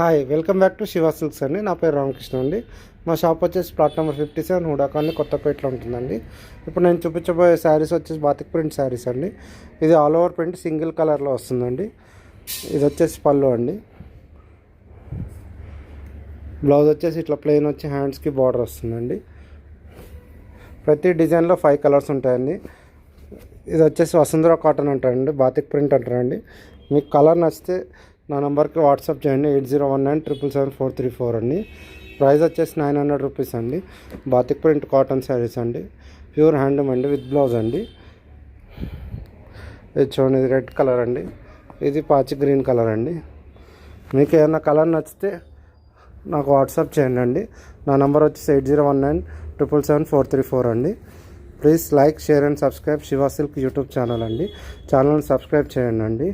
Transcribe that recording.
Hi welcome back to Shiva silks అండి. నా పేరు రామకృష్ణ అండి. మా షాప్ వచ్చేసి ప్లాట్ నెంబర్ 57 హుడా కాలనీ కొత్తపేటలో ఉంటుందండి. ఇప్పుడు నేను చూపించబోయే శారీస్ వచ్చేసి బాతిక్ ప్రింట్ శారీస్ అండి. ఇది ఆల్ ఓవర్ ప్రింట్ సింగిల్ కలర్లో వస్తుందండి. ఇది వచ్చేసి పళ్ళు అండి. బ్లౌజ్ వచ్చేసి ఇట్లా ప్లెయిన్ వచ్చి హ్యాండ్స్కి బార్డర్ వస్తుందండి. ప్రతి డిజైన్లో 5 కలర్స్ ఉంటాయండి. ఇది వచ్చేసి వసుంధర కాటన్ అంటారండి, బాతిక్ ప్రింట్ అంటారండి. మీకు కలర్ నచ్చితే నా నెంబర్కి వాట్సాప్ చేయండి. 8019777434 అండి. ప్రైస్ వచ్చేసి 900 రూపీస్ అండి. బాతిక్ ప్రింట్ కాటన్ శారీస్ అండి, ప్యూర్ హ్యాండ్లూమ్ అండి, విత్ బ్లౌజ్ అండి. ఇది చూడండి, ఇది రెడ్ కలర్ అండి, ఇది పాచి గ్రీన్ కలర్ అండి. మీకు ఏదైనా కలర్ నచ్చితే నాకు వాట్సాప్ చేయండి అండి. నా నెంబర్ వచ్చేసి 8019777434 అండి. Please like, share and subscribe Shiva silk YouTube channel అండి. ఛానల్ని సబ్స్క్రైబ్ చేయండి అండి.